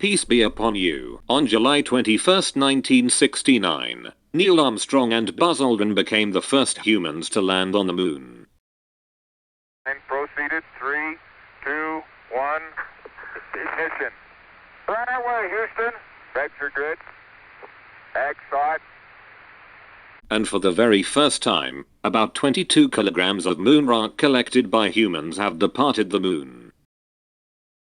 Peace be upon you. On July 21st, 1969, Neil Armstrong and Buzz Aldrin became the first humans to land on the moon. And proceeded. 3, 2, 1. Ignition. Right away, Houston. Vector grid. X-Thought. And for the very first time, about 22 kilograms of moon rock collected by humans have departed the moon.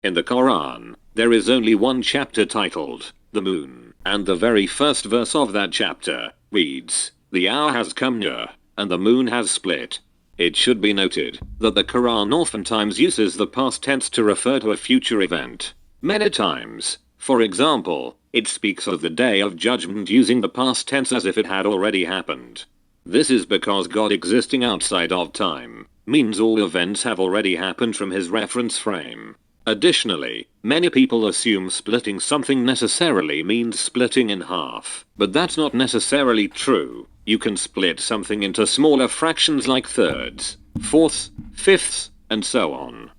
In the Quran, there is only one chapter titled, The Moon, and the very first verse of that chapter reads, "The hour has come near, and the moon has split." It should be noted that the Quran oftentimes uses the past tense to refer to a future event. Many times, for example, it speaks of the Day of Judgment using the past tense as if it had already happened. This is because God existing outside of time means all events have already happened from his reference frame. Additionally, many people assume splitting something necessarily means splitting in half, but that's not necessarily true. You can split something into smaller fractions like thirds, fourths, fifths, and so on.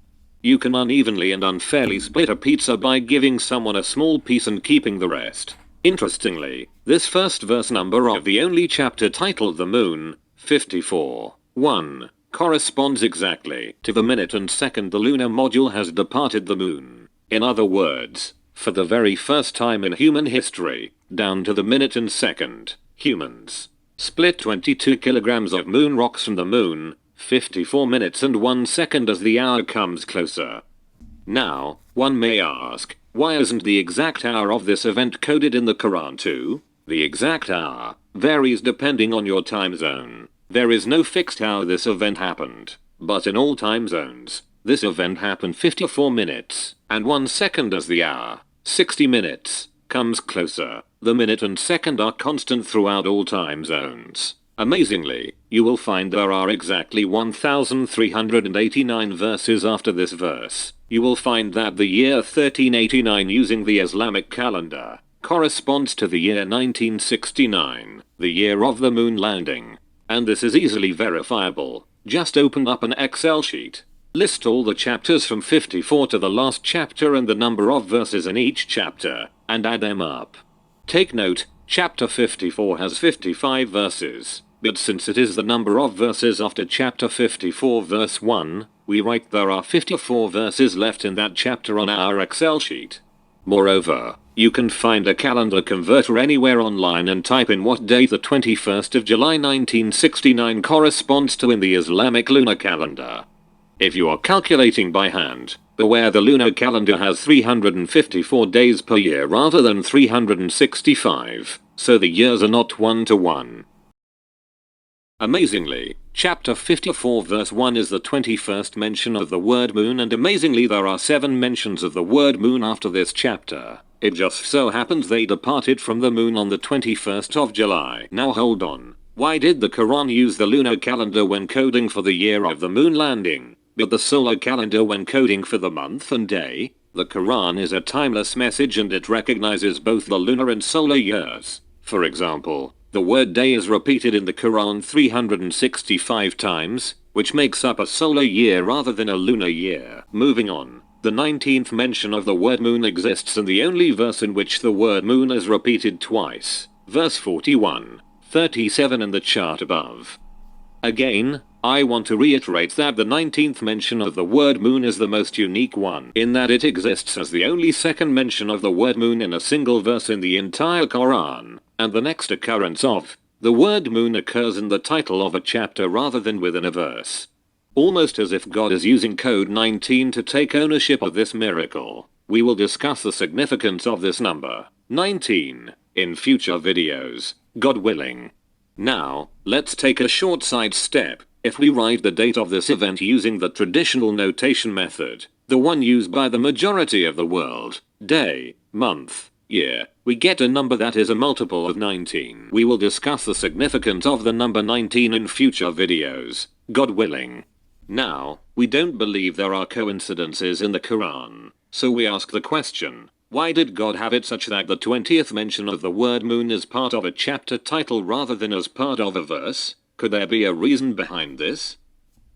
You can unevenly and unfairly split a pizza by giving someone a small piece and keeping the rest. Interestingly, this first verse number of the only chapter titled The Moon, 54:1, corresponds exactly to the minute and second the lunar module has departed the moon. In other words, for the very first time in human history, down to the minute and second, humans split 22 kilograms of moon rocks from the moon, 54 minutes and 1 second as the hour comes closer. Now, one may ask, why isn't the exact hour of this event coded in the Quran too? The exact hour varies depending on your time zone. There is no fixed hour this event happened, but in all time zones, this event happened 54 minutes and 1 second as the hour, 60 minutes, comes closer. The minute and second are constant throughout all time zones. Amazingly, you will find there are exactly 1,389 verses after this verse. You will find that the year 1389 using the Islamic calendar corresponds to the year 1969, the year of the moon landing. And this is easily verifiable. Just open up an Excel sheet. List all the chapters from 54 to the last chapter and the number of verses in each chapter, and add them up. Take note, chapter 54 has 55 verses, but since it is the number of verses after chapter 54 verse 1, we write there are 54 verses left in that chapter on our Excel sheet. Moreover, you can find a calendar converter anywhere online and type in what day the 21st of July 1969 corresponds to in the Islamic lunar calendar. If you are calculating by hand, beware the lunar calendar has 354 days per year rather than 365, so the years are not 1-to-1. Amazingly, chapter 54 verse 1 is the 21st mention of the word moon, and amazingly there are 7 mentions of the word moon after this chapter. It just so happens they departed from the moon on the 21st of July. Now hold on. Why did the Quran use the lunar calendar when coding for the year of the moon landing, but the solar calendar when coding for the month and day? The Quran is a timeless message and it recognizes both the lunar and solar years. For example, the word day is repeated in the Quran 365 times, which makes up a solar year rather than a lunar year. Moving on. The 19th mention of the word moon exists in the only verse in which the word moon is repeated twice, verse 41:37 in the chart above. Again, I want to reiterate that the 19th mention of the word moon is the most unique one, in that it exists as the only second mention of the word moon in a single verse in the entire Quran, and the next occurrence of the word moon occurs in the title of a chapter rather than within a verse. Almost as if God is using code 19 to take ownership of this miracle. We will discuss the significance of this number, 19, in future videos, God willing. Now, let's take a short side step. If we write the date of this event using the traditional notation method, the one used by the majority of the world, day, month, year, we get a number that is a multiple of 19. We will discuss the significance of the number 19 in future videos, God willing. Now, we don't believe there are coincidences in the Quran, so we ask the question, why did God have it such that the 20th mention of the word moon is part of a chapter title rather than as part of a verse? Could there be a reason behind this?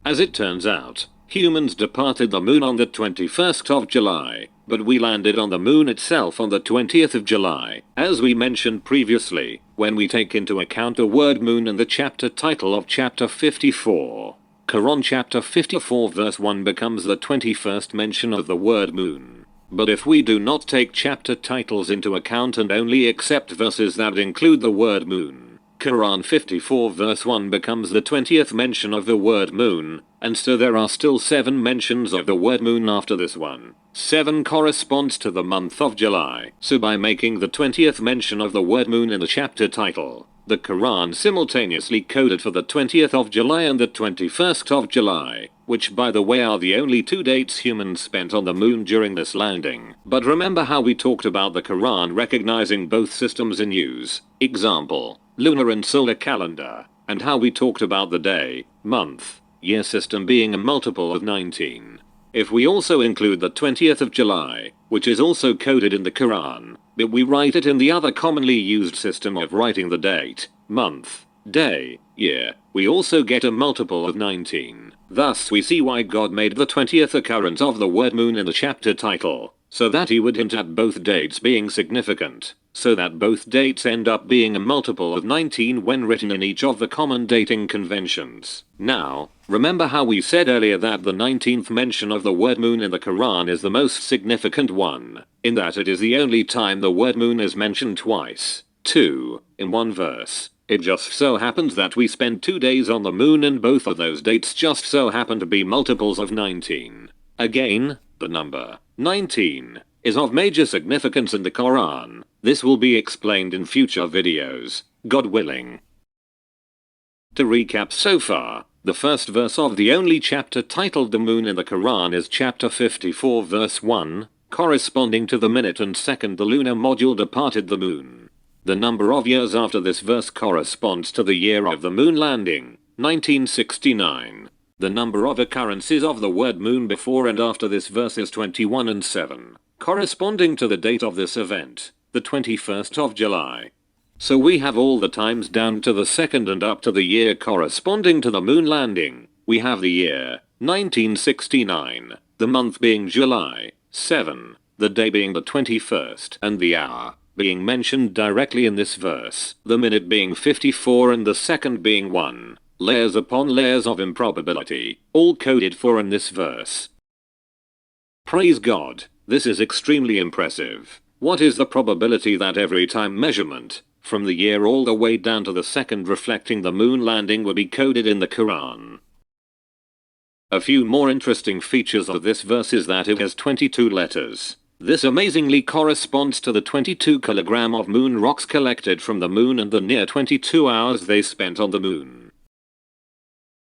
As it turns out, Humans departed the moon on the 21st of July, but we landed on the moon itself on the 20th of July. As we mentioned previously, when we take into account the word moon and the chapter title of chapter 54, Quran chapter 54 verse 1 becomes the 21st mention of the word moon. But if we do not take chapter titles into account and only accept verses that include the word moon, Quran 54 verse 1 becomes the 20th mention of the word moon, and so there are still 7 mentions of the word moon after this one. 7 corresponds to the month of July. So by making the 20th mention of the word moon in the chapter title, the Quran simultaneously coded for the 20th of July and the 21st of July, which by the way are the only 2 dates humans spent on the moon during this landing. But remember how we talked about the Quran recognizing both systems in use, example, lunar and solar calendar, and how we talked about the day, month, year system being a multiple of 19. If we also include the 20th of July, which is also coded in the Quran, but we write it in the other commonly used system of writing the date, month, day, year, we also get a multiple of 19. Thus we see why God made the 20th occurrence of the word moon in the chapter title, so that he would hint at both dates being significant, so that both dates end up being a multiple of 19 when written in each of the common dating conventions. Now, remember how we said earlier that the 19th mention of the word moon in the Quran is the most significant one, in that it is the only time the word moon is mentioned twice, 2, in one verse. It just so happens that we spent 2 days on the moon and both of those dates just so happen to be multiples of 19. Again, the number 19 is of major significance in the Quran. This will be explained in future videos, God willing. To recap so far, the first verse of the only chapter titled the moon in the Quran is chapter 54 verse 1, corresponding to the minute and second the lunar module departed the moon. The number of years after this verse corresponds to the year of the moon landing, 1969. The number of occurrences of the word moon before and after this verse is 21 and 7, corresponding to the date of this event, the 21st of July. So we have all the times down to the second and up to the year corresponding to the moon landing. We have the year, 1969, the month being July 7, the day being the 21st, and the hour being mentioned directly in this verse, the minute being 54 and the second being 1. Layers upon layers of improbability, all coded for in this verse. Praise God, this is extremely impressive. What is the probability that every time measurement, from the year all the way down to the second reflecting the moon landing would be coded in the Quran? A few more interesting features of this verse is that it has 22 letters. This amazingly corresponds to the 22 kilogram of moon rocks collected from the moon and the near 22 hours they spent on the moon.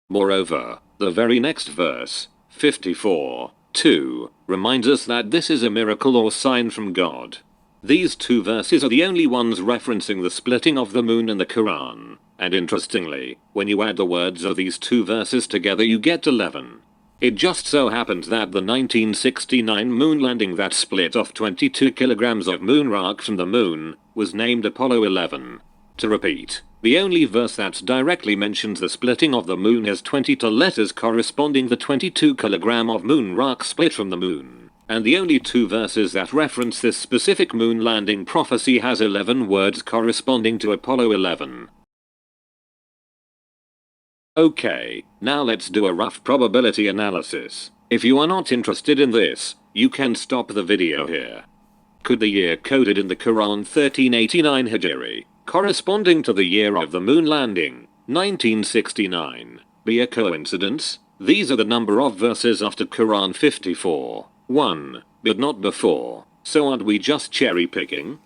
Moreover, the very next verse, 54:2, reminds us that this is a miracle or sign from God. These 2 verses are the only ones referencing the splitting of the moon in the Quran, and interestingly, when you add the words of these 2 verses together you get 11. It just so happens that the 1969 moon landing that split off 22 kilograms of moon rock from the moon was named Apollo 11. To repeat, the only verse that directly mentions the splitting of the moon has 22 letters corresponding to 22 kilogram of moon rock split from the moon, and the only 2 verses that reference this specific moon landing prophecy has 11 words corresponding to Apollo 11. Okay, now let's do a rough probability analysis. If you are not interested in this, you can stop the video here. Could the year coded in the Quran 1389 Hijri, corresponding to the year of the moon landing, 1969, be a coincidence? These are the number of verses after Quran 54:1, but not before, so aren't we just cherry picking?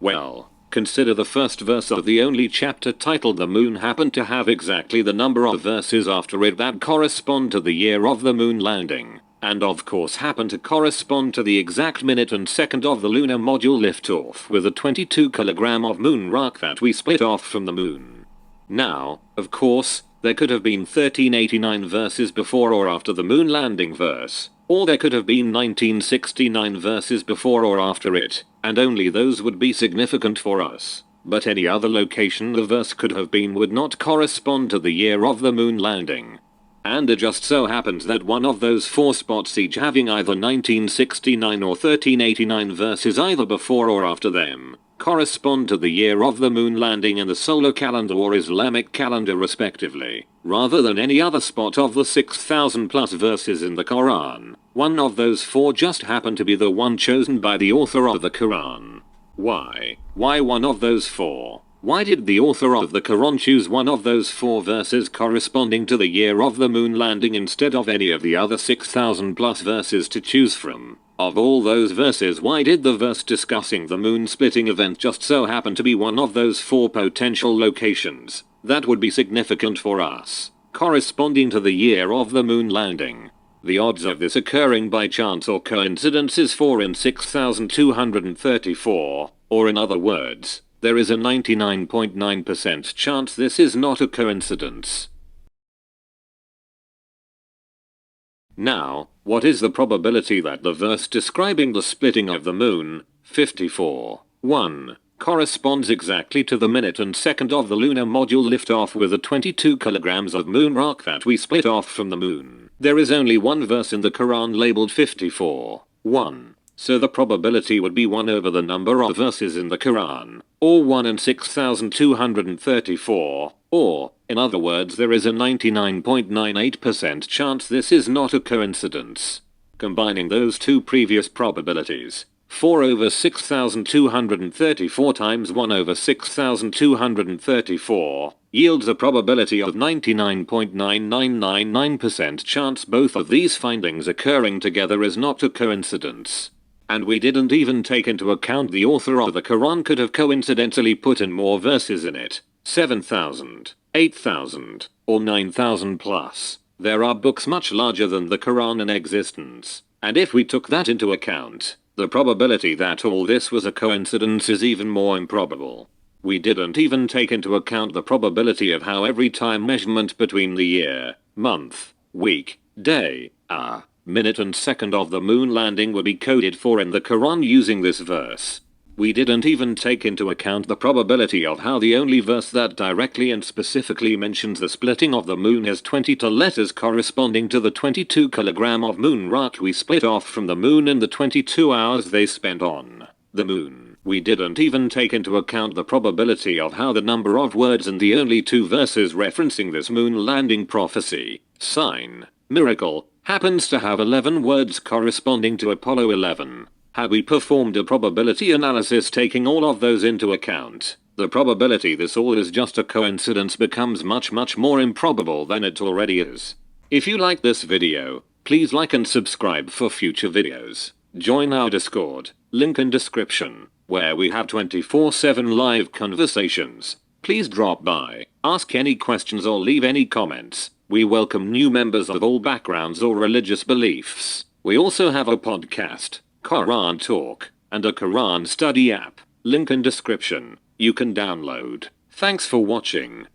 Well, consider the first verse of the only chapter titled The Moon happened to have exactly the number of verses after it that correspond to the year of the moon landing, and of course happen to correspond to the exact minute and second of the lunar module liftoff with the 22 kilogram of moon rock that we split off from the moon. Now, of course, there could have been 1389 verses before or after the moon landing verse, or there could have been 1969 verses before or after it, and only those would be significant for us. But any other location the verse could have been would not correspond to the year of the moon landing. And it just so happens that one of those 4 spots, each having either 1969 or 1389 verses either before or after them, correspond to the year of the moon landing in the solar calendar or Islamic calendar respectively, rather than any other spot of the 6,000 plus verses in the Quran. One of those 4 just happened to be the one chosen by the author of the Quran. Why? Why one of those 4? Why did the author of the Quran choose one of those 4 verses corresponding to the year of the moon landing instead of any of the other 6,000 plus verses to choose from? Of all those verses, why did the verse discussing the moon splitting event just so happen to be one of those 4 potential locations that would be significant for us, corresponding to the year of the moon landing? The odds of this occurring by chance or coincidence is 4 in 6,234, or in other words, there is a 99.9% chance this is not a coincidence. Now, what is the probability that the verse describing the splitting of the moon, 54:1, corresponds exactly to the minute and second of the lunar module liftoff with the 22 kilograms of moon rock that we split off from the moon? There is only one verse in the Quran labeled 54:1. So the probability would be 1 over the number of verses in the Quran, or 1 in 6,234, or, in other words, there is a 99.98% chance this is not a coincidence. Combining those 2 previous probabilities, 4 over 6,234 times 1 over 6,234, yields a probability of 99.9999% chance both of these findings occurring together is not a coincidence. And we didn't even take into account the author of the Quran could have coincidentally put in more verses in it, 7,000, 8,000, or 9,000 plus. There are books much larger than the Quran in existence, and if we took that into account, the probability that all this was a coincidence is even more improbable. We didn't even take into account the probability of how every time measurement between the year, month, week, day, hour, minute and second of the moon landing would be coded for in the Quran using this verse. We didn't even take into account the probability of how the only verse that directly and specifically mentions the splitting of the moon has 22 letters corresponding to the 22 kilogram of moon rock we split off from the moon in the 22 hours they spent on the moon. We didn't even take into account the probability of how the number of words in the only 2 verses referencing this moon landing prophecy, sign, miracle, happens to have 11 words corresponding to Apollo 11. Had we performed a probability analysis taking all of those into account, the probability this all is just a coincidence becomes much more improbable than it already is. If you like this video, please like and subscribe for future videos. Join our Discord, link in description, where we have 24/7 live conversations. Please drop by, ask any questions or leave any comments. We welcome new members of all backgrounds or religious beliefs. We also have a podcast, Quran Talk, and a Quran study app, link in description, you can download. Thanks for watching.